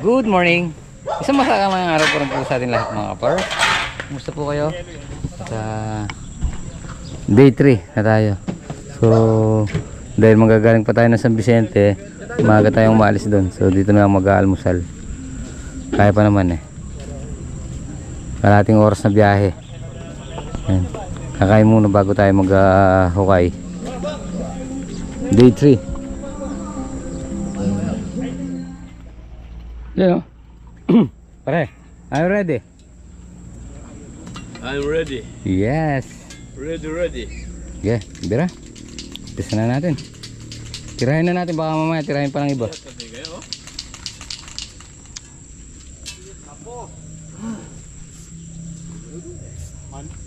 Good morning. Isang masakamang araw po rin po sa atin lahat mga kapar. Kumusta po kayo? Sa day 3 na tayo. So dahil magagaling pa tayo ng San Vicente, maaga tayong maalis doon. So dito na mag-aalmusal. Kaya pa naman eh. Kalating oras na biyahe. Ayan. Kakain muna bago tayo mag-hukay. Day 3. Yan o. Pare, are you ready? I'm ready. Yes. Ready. Yeah, bira. Pisa na natin. Tirahin na natin, baka mamaya tirahin pa ng iba.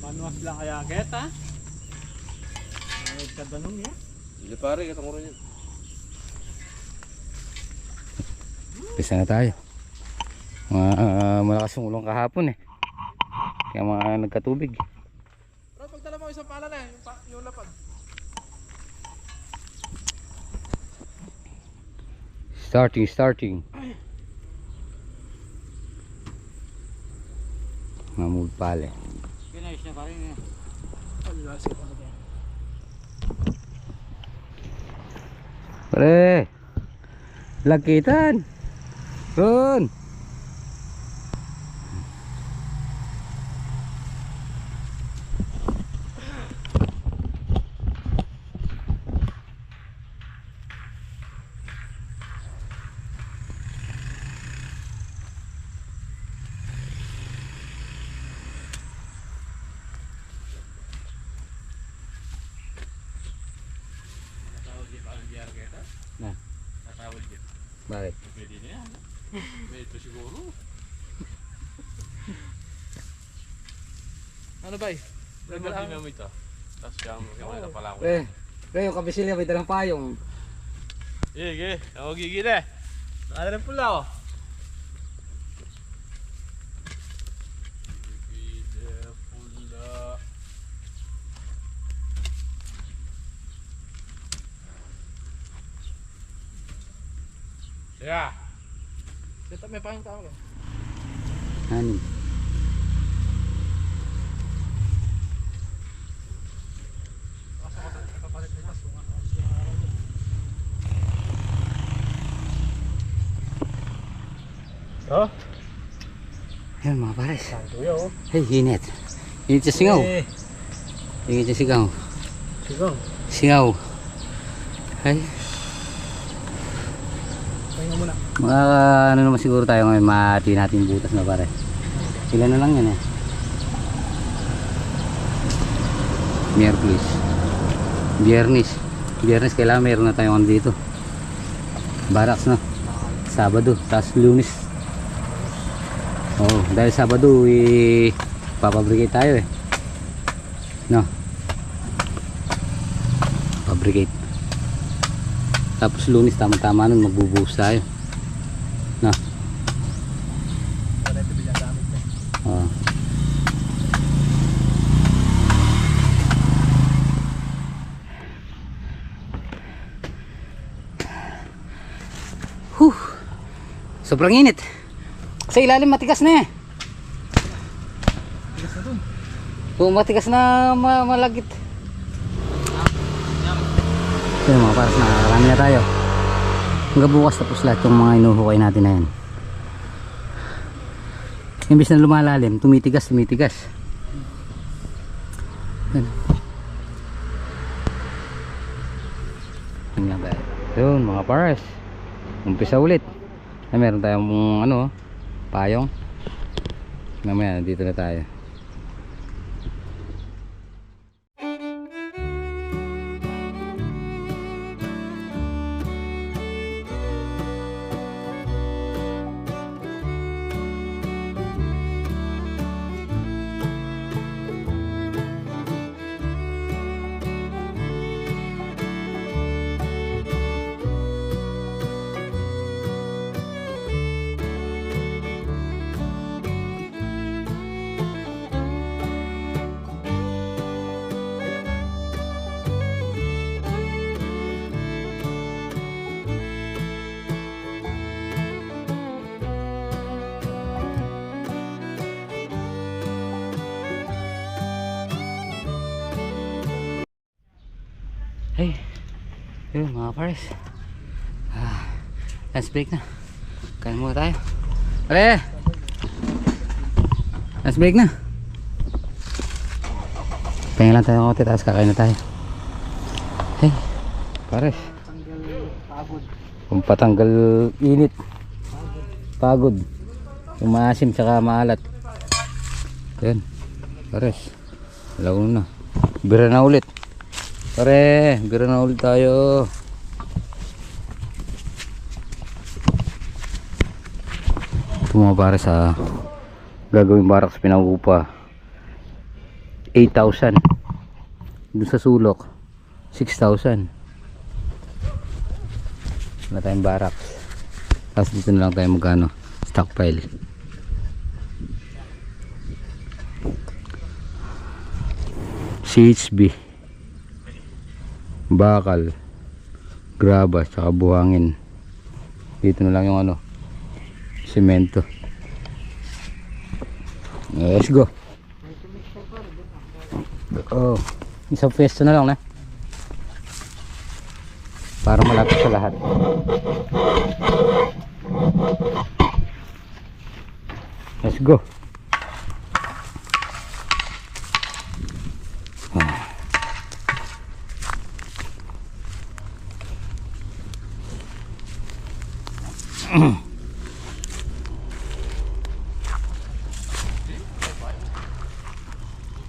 Manuas lang kaya kita. Ay kadanong ya. Hindi pare, katong oras yan. Pisa na tayo. Malakas yung ulong kahapon eh. Kaya mga nagkatubig. Bro, pagdala mo isang pala na yung lapad. Starting. Mamul pale. Pinayos niya pa rin eh. Pre, lakitan. Run. Nah, Natawag yun. bakit? Pwede na yan. Ito siguro. Ano ba eh? Nagdala mo ito. Tapos kaya na pala ako. Yung kabisil niya may dalang payong. Sige. Ako gigil eh. Nakala ng pula oh. Pula. Yeah. Dito may pahing tao ka. Ano? Oh? Ayan mga pares. Tuyo oh. Hey, init. Init sa singaw. Init sa singaw. Sigaw. Singaw. Ay, Pahinga muna. mga ano naman siguro tayo ngayon, mati natin butas na pare. Ilan na lang yan eh. Biyernes kailangan meron na tayo dito. Barracks na. Sabado, tapos Lunes. Oh, dahil Sabado papabricate tayo eh. No. Pabricate. Tapos Lunes tama-tama nun magbubuhos tayo. No. Wala ito bilang gamit na. Oh. Sobrang init. Sa ilalim matigas na eh. Tigas na dun. Kung matigas na malagit. Ito mga pares, nakarami na tayo. Hanggang bukas tapos lahat yung mga inuhukay natin na yan. Imbis na lumalalim, tumitigas. Yan. Yan nga ba? Yun mga pares. Umpisa ulit. Ay, meron tayong payong. Mamaya dito na tayo. Yun mga pares. Lunch break na. Kain muna tayo. Pare! Lunch break na. Pahinga lang tayo ng konti tapos kakain na tayo. Hey, pares. Pagod. Kung patanggal init. Pagod. Yung maasim tsaka maalat. Ayan. Pares. Lalo na. Bira na ulit. Pare, bira na ulit tayo. Ito mga pare sa gagawin barak sa Pinaupa. 8,000. Doon sa sulok 6,000. Wala tayong barak. Tapos dito na lang tayo magkano stockpile. CHB, bakal, graba, tsaka buhangin. Dito na lang yung ano, semento. Let's go. Oh, isang pwesto na lang na para malapit sa lahat. Let's go.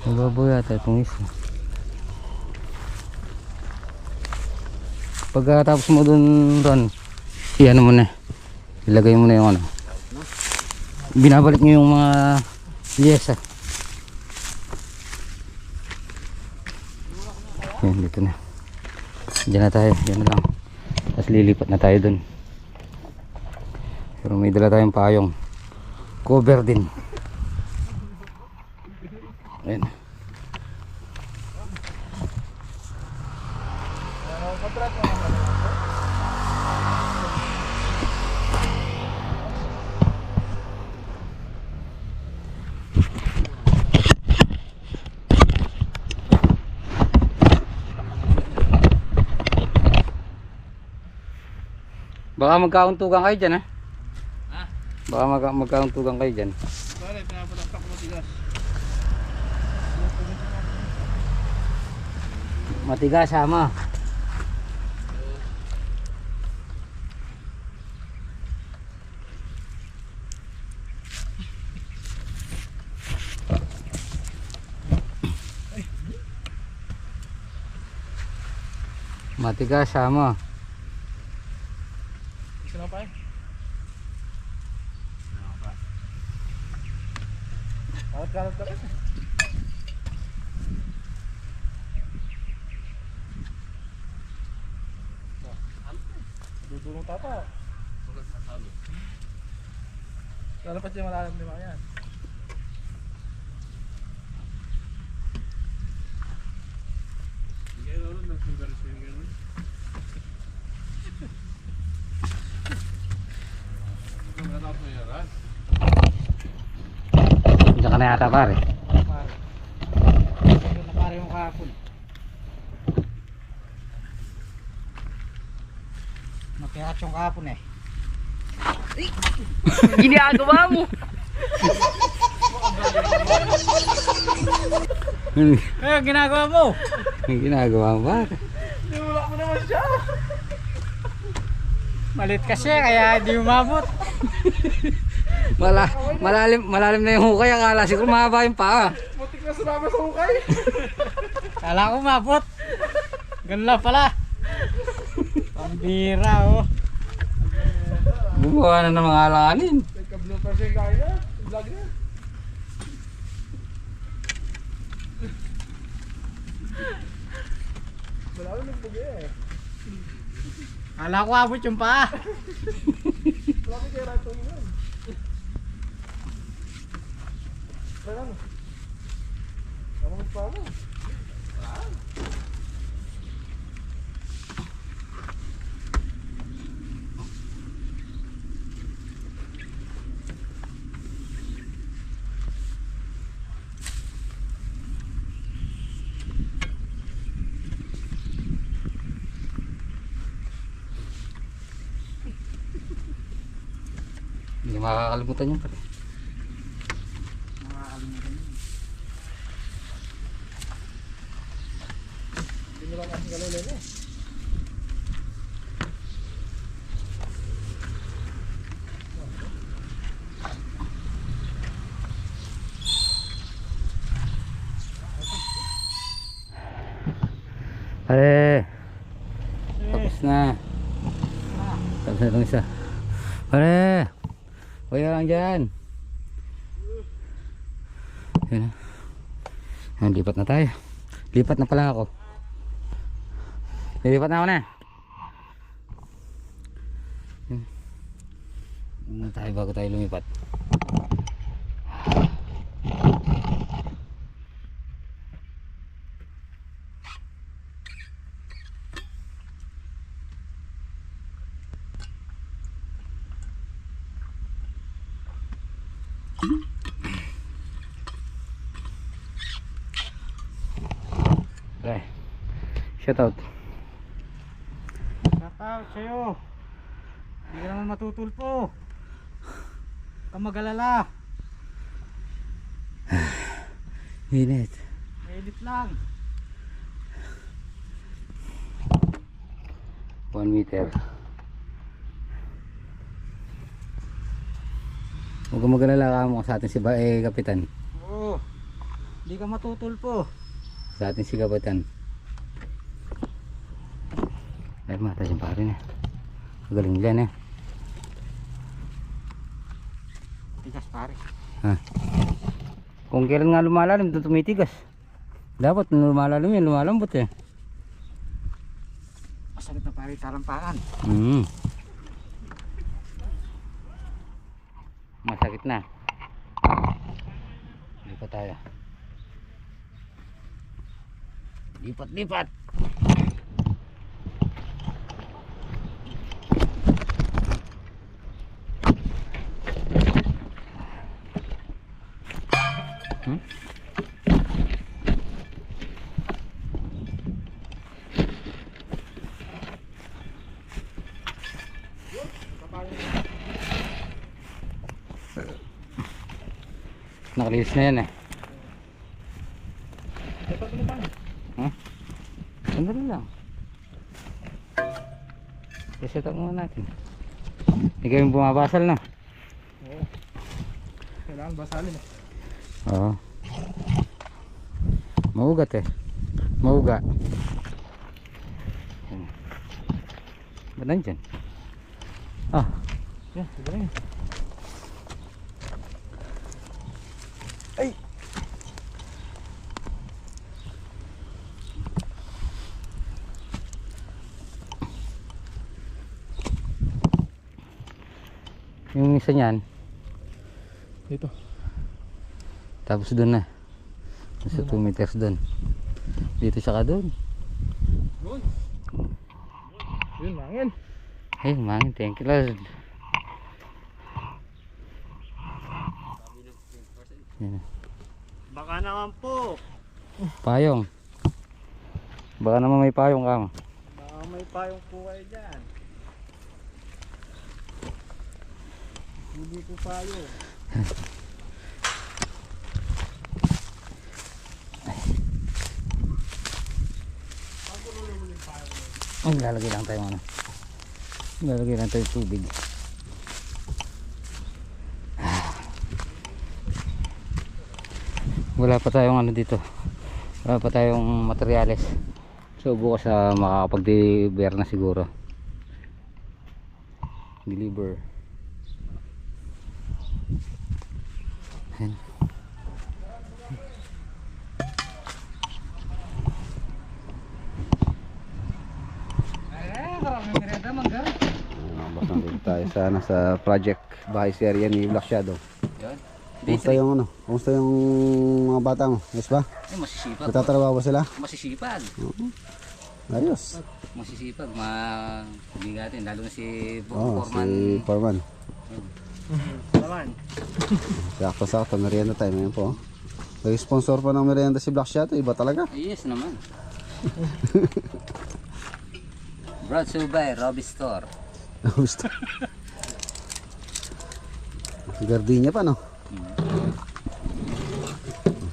Mababaw yata itong isa. Pagkatapos mo dun Ron, iyan mo na, ilagay mo na yung ano, binabalik nyo yung mga yesa. Yan, dito na. Diyan na tayo, diyan na lang. Tapos lilipat na tayo dun. Pero may dala tayong payong cover din. Ayan. Baka magkauntugan kayo dyan, ha? Baka magkauntugan kayo dyan. Pare, pinapalastak mo tigas. Matigas, sama. Matigas, sama. Sino pa eh? Kalat ka rin. Dudulong tata. Lalapas siya malalim di ba yan? Diyan ka na yata pare. Napare yung kahapon. Mapihat yung kahapon eh. Ginagawa mo. Eh, ginagawa mo? Ang ginagawa mo pare. Wala mo naman siya. Malit kasi kaya hindi umabot. Malalim na yung hukay. Akala siguro mahaba yung paa. Butik na sumama sa hukay. Kala ko umabot. Ganun lang pala. Pambira oh. Gumawa na ng mga alanganin. Nagka-blooper siya kaya. Vlog na. Wala ko nagpugi eh. Kala ko abot yung paa. Wala ko kaya rato yun. Wala mo. Wala mo pa mo. Hindi makakalimutan yun pare. Makakalimutan yun. Hindi mo lang kasi galulele. Pare, tapos na. Tapos na itong isa. Pare, huwag lang dyan. Yun na. Ayan, lipat na tayo. Lipat na pala ako. Lilipat na ako na. Ano tayo bago tayo lumipat? Okay. Shout out. Shout out sa'yo. Hindi ka naman matutulpo. Huwag kang mag-alala. Init. Edit lang. 1 meter. Huwag kang mag-alala ka mo sa atin si Kapitan. Oo. Hindi ka matutulpo. Sa atin si Kapitan. Ay mata yung pare na. Magaling yan eh. Tigas pare. Ha. Kung kailan nga lumalalim, doon tumitigas. Dapat nung lumalalim yan, lumalambot eh. Masakit na pare talampakan. Masakit na. Lipat tayo. Lipat, lipat. Nakalinis na yan eh. Sandali lang. I-set up muna natin. Ikaw yung bumabasal na. Oo. Kailangan basalin eh. Oo. Maugat eh. Mauga. Ba't nandyan? Ah. Yan, siguro yun. Ay! Yung isa niyan. Dito. Tapos doon na. Nasa 2 meters doon. Dito siya ka doon. Yun. Yun, mangin. Hey, mangin. Thank you Lord. Yan. Baka naman po. Payong. Baka naman may payong ka. Baka may payong po kayo dyan. Hindi po payong. Ay, lalagay lang tayo ano. Lalagay lang tayo tubig. Wala pa tayong ano dito. Wala pa tayong materyales. So bukas makakapag-deliver na siguro. Deliver. Ayan. Maraming merenda mangga. Basang din tayo sa project bahay si area ni Black Shadow. Yan. Kumusta yung mga bata mo? Yes ba? Ay, masisipag. Nagtatrabaho ba sila? Masisipag. Ayos. Masisipag. Mabigatin. Lalo na si Oh, Foreman. si Foreman. Naman. Sakto-sakto, merienda tayo ngayon po. Nag-sponsor pa ng merienda si Black Shadow, iba talaga. Yes naman. Brought to you by Robbie Store. Gusto. Gardenia pa, no?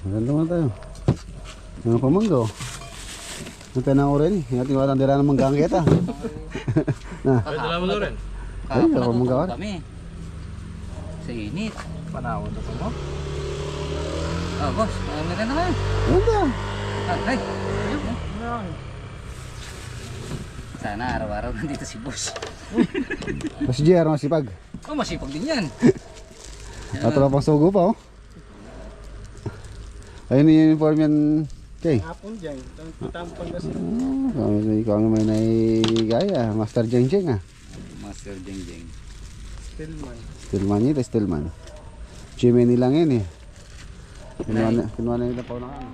Maganda naman tayo. Ano pa manggo? Ang tanang orin, yung ating watang dira ng manggang kita. Ay, dala mo rin. Ay, ako mangga kami. Sa init. Panahon na po mo. Oh, boss. Meron na kayo. Ganda. Ay. Sana araw-araw nandito si boss. Tapos JR masipag. Oh, masipag din yan. At wala pang sugo pa, oh. Ayun yung uniform yan, Kay. Hapon dyan. Tampon kasi. Ikaw ang may naigaya. Master Jeng Jeng, ah. Master Jeng Jeng. Stillman. Stillman yun, Stillman. Jimmy lang yun, eh. Kinuha na nila pa na ano.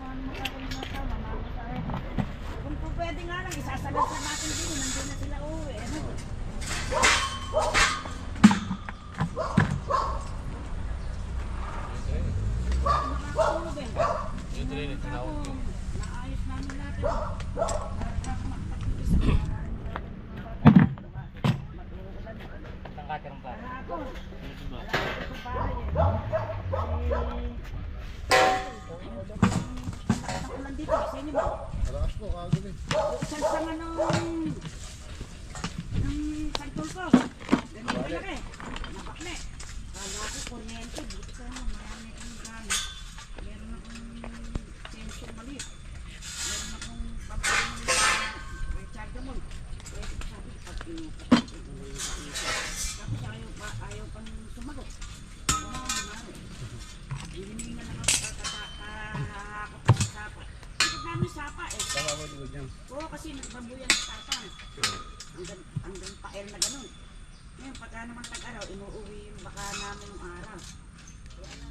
Kung po pwede nga lang, isasalat sa natin din. Nandun na sila uwi. Ano? Ito rin, tinawag ko. Naayos namin natin. Tangkatirang pa. Ulan dito, sa inyo ba? Isang sama ng santol ko. Ganun malaki. Napakme. Kala ko kuryente. Dito ka naman, marami akong gamit. Meron akong sensor maliit. Meron akong pabalik ng rechargeable. Pwede ko sabi, pag inukat. Tapos ayaw pang sumagot. Hindi na lang ako kakahakap sa sapa. Ito namin sapa eh. Oo, kasi nagbabuyan sa sapa. Hanggang pael na ganun. Ngayon, pagka naman tag-araw, inuuwi yung baka namin ng araw. Ayan na.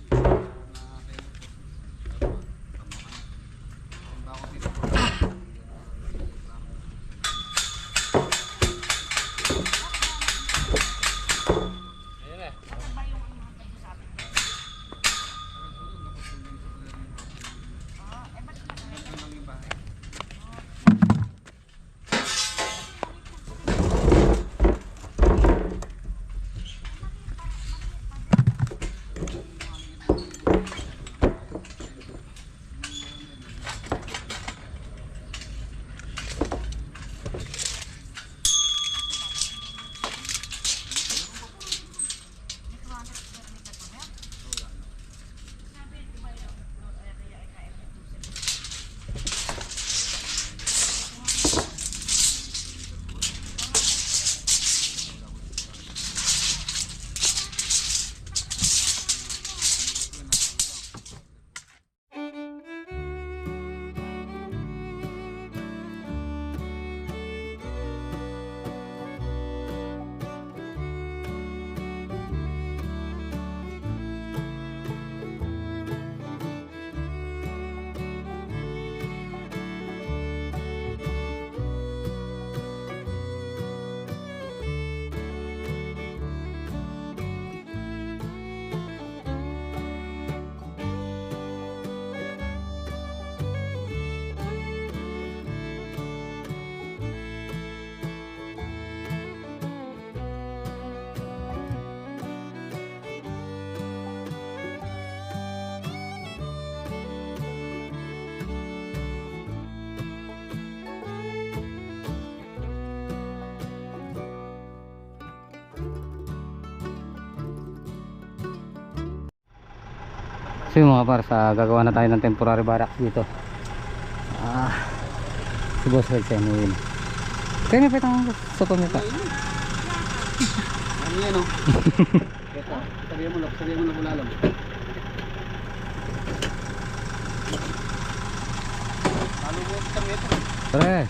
So yung mga par, gagawa na tayo ng temporary barracks dito. Si boss Red sa inuwi na. Kaya nga petang sopa mo pa. Ano yan, oh? Ito, sabihan mo lang ulalam. Ano mo itang ito? Pre.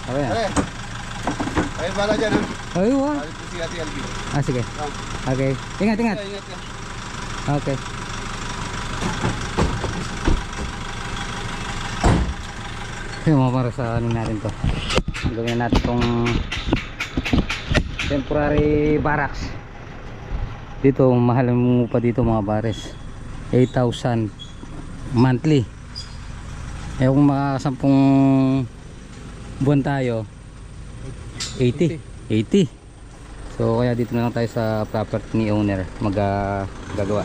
Sabi yan. Pare, ayun bala dyan, ha? Ay, wow. Alit ko si Ate Albi. Sige. Okay. Ingat. Ingat ka. Okay. Yung mga para sa ano natin to. Gawin natin tong temporary barracks. Dito, mahal mo pa dito mga bares. 8,000 monthly. Eh kung makasampung buwan tayo, 80. So So kaya dito na lang tayo sa property ni owner gagawa.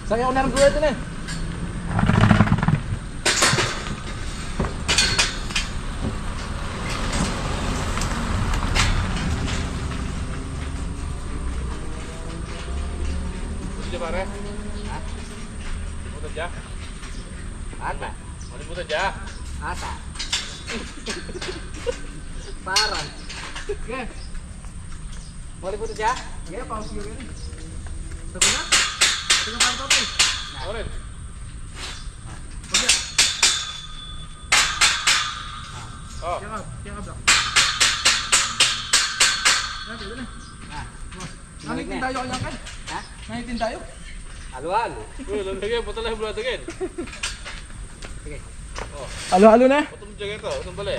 Saan ako na rin gawin ito na? Puto pare? Ha? Puto dyan? Ata? Ano puto dyan? Ata. Parang. Okay. Boleh putus ya? Iya, paus dulu ini. Sebenarnya? Tinggal pantau nih. Oren? Oh. Jangan bro. Nah, dulu nih. Nah, nanitin tayo kanya kan? Ha? Nanitin tayo? Halo-halo. Uy, lagay, puto lang yung bulat again. Sige. Halo-halo na. Puto mo dyan ito, itong bali.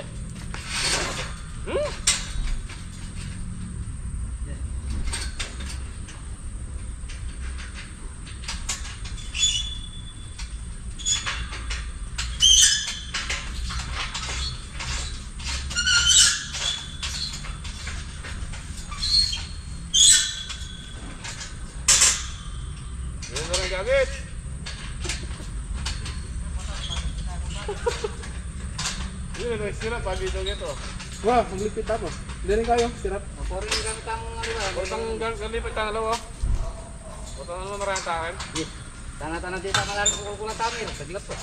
Yan na rin gamit. Yun na nagsirap, pagi ito ito. Wah, maglipit ako. Hindi rin kayo, sirap. Pori yung gamit ang Botang galipit ka dalawa. Botang naman maraming takin. Tanah-tanah dito malalim kukulang tamir. Saglap po.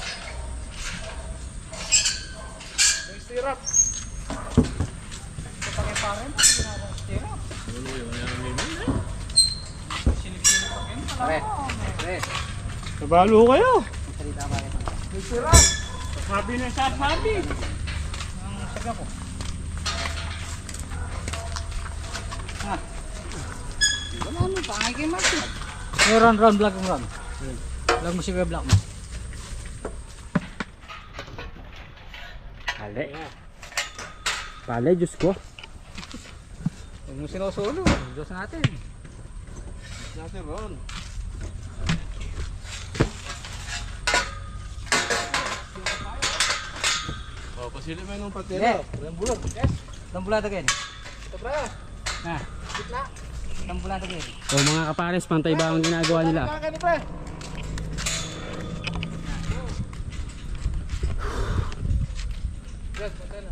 Nagsirap. Pakai paren, sirap. Pare. Pare. Nabalo kayo. Salita ba ito? Sirap. Sabi na sa sabi. Ang sagap ko. Wala mo pangay kay Martin. Run, vlog mo run. Vlog mo si vlog mo. Pale. Pale, Diyos ko. Huwag mo sinusulo. Diyos natin. Natin ron. Oh, pasilip mo yung patero. Yeah. Walang bulog. Yes. Tambulada again. Ito pre. Ha. Gitna. Tambulada again. O mga kapares, pantay ba ang ginagawa nila? Kaka ni pre. Yes, patay na.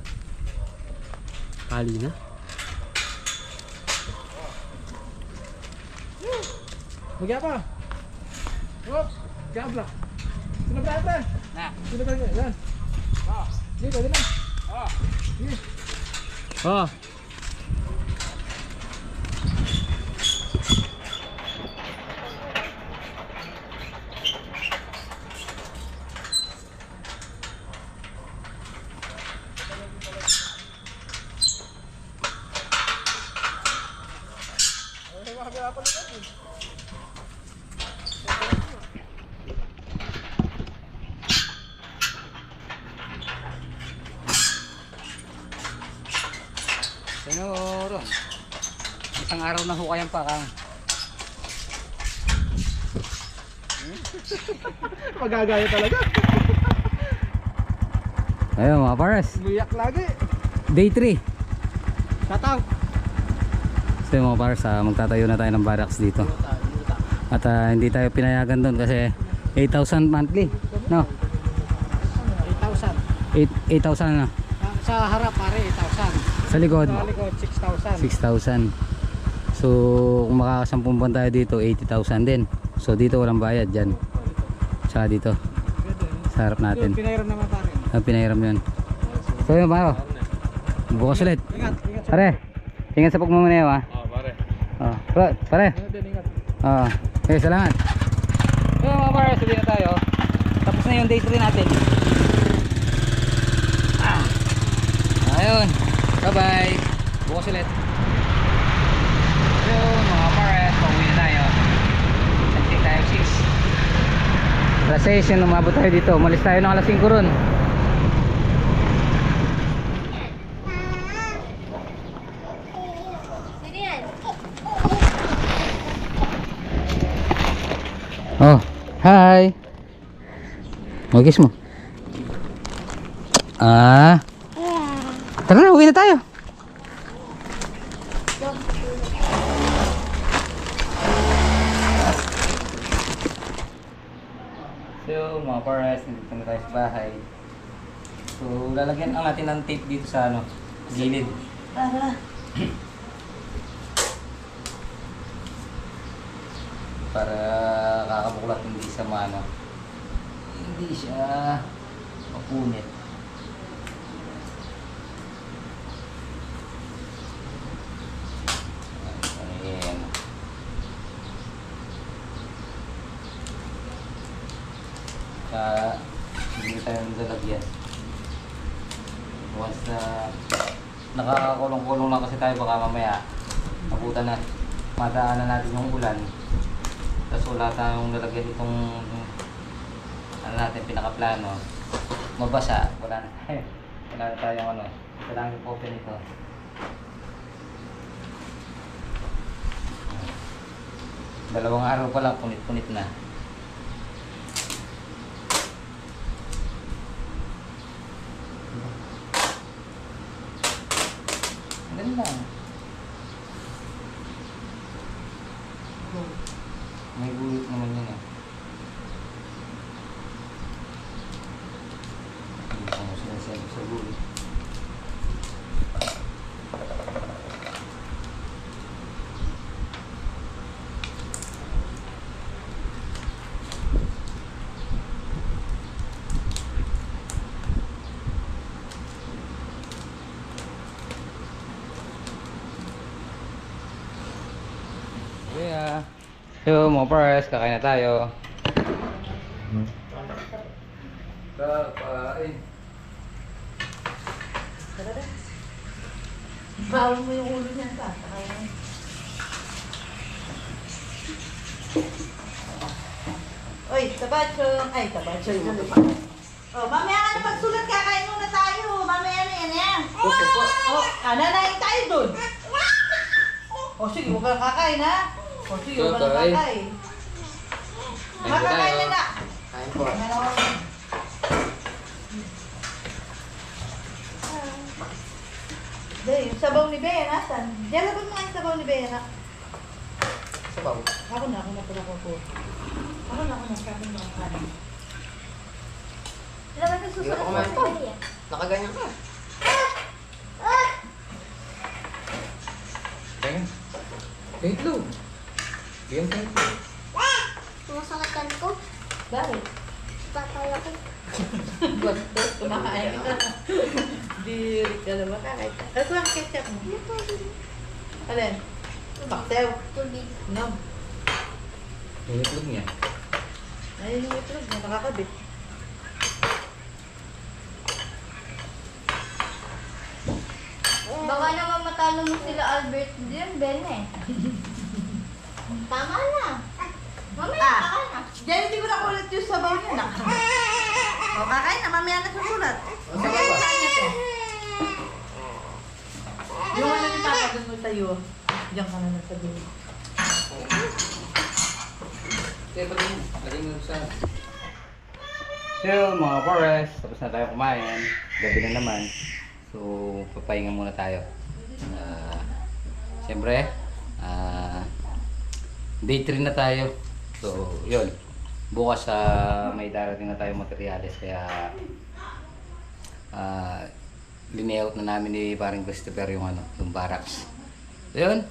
Kali na. Magya pa. Hop. Gabla. Sino ba ate? Na. Sino ba yan? Ah. Dito, dito na. Ah. Oh, Sinuron. Isang araw na hukayan pa kang. Magagaya talaga. Ayun mga pares. Buyak lagi. Day 3. Tataw. So yung mga pares, magtatayo na tayo ng barracks dito. At hindi tayo pinayagan doon kasi 8,000 monthly. No? 8,000. 8,000 na. Sa harap pare 8,000. Sa likod. Sa likod 6,000. 6,000. So kung makakasampung buwan tayo dito 80,000 din. So dito walang bayad dyan. Tsaka dito sa harap natin. Pinairam naman pare. Pinahiram yun. So yun paro. Bukas ulit. Ingat, ingat. Pare, ingat sa pagmamaneho ha. Ah, pare. Pare. Ingat din, ingat. Okay, salamat. So mga pare, sabi na tayo. Tapos na yung day 3 natin. Ayun. Bye bye. Bukas ulit. So mga pare, pauwi na tayo. Nagting tayo 6. Alas 6 yung umabot tayo dito. Umalis tayo ng alas 5 ron. Hi! Magis mo. Tara na, uwi na tayo. So mga pares, nandito na tayo sa bahay. So lalagyan ang natin ng tape dito sa ano, gilid. Para kakabuklat hindi sa mano. Hindi siya mapunit. Ayan. Hindi tayo nalagyan. Once na nakakakulong-kulong lang kasi tayo, baka mamaya nabutan na, madaanan natin yung ulan, tapos wala tayong nalagyan itong ano natin, pinakaplano, mabasa, wala na tayong ano, kailangan i-open ito. Dalawang araw pa lang, punit-punit na. Ganda. May gulot naman yan eh. Hindi ko mo sinasabi sa gulot. Yeah. So mga pares, kakain na tayo. Kakain. Bawal mo yung ulo niyan pa. Kakain. Oy, tabachong. Ay, tabachong. Oh, mamaya ka na magsulat. Kakain muna tayo. Mamaya na yan. Oh, nanayin tayo dun. Oh, sige, huwag kang kakain, ha? Oh, sige, huwag kang kakain. Makakain na. Kain po. Yung sabaw ni Bea, nasan? Diyan lang mo nga yung sabaw ni Bea, na. Sabaw. Ako na pala ko po. Ako na sabi mo ang kanin. Ilan na Hindi ako kumain to. Nakaganyan ka. Tingin. Itlog. Bigyan tayo. Sumasakatan ko. Bakit? Tataya ko. Gusto, kumakain ka. Diri ka na makakain ka. Ano ang ketchup mo? Alin? Baktew. Tubig. No. Yung itlog niya. Ayun yung itlog mo, nakakabit. Baka naman matalo mo sila Albert din, Ben eh. Tama na. Mamaya, tama na. Diyan hindi ko na ulit yung sabaw niya na. O, kakain na, mamaya na susulat. Sige, kain niya to. Yung ano ni Papa doon mo tayo. Diyan ka na nasa dulo. Kaya lagay mo sa... So mga pares, tapos na tayo kumain. Gabi na naman. So papahinga muna tayo. Siyempre, day 3 na tayo. So yun. Bukas may darating na tayo materyales. Kaya lineout na namin ni paring Christopher yung barracks. So yun.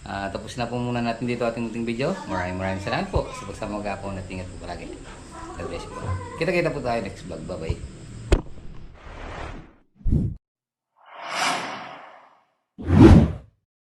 Tapos na po muna natin dito ating munting video. Maraming salamat po sa pagsama mag-apo at ingat po palagi. God bless you po. Kita-kita po tayo next vlog. Bye-bye.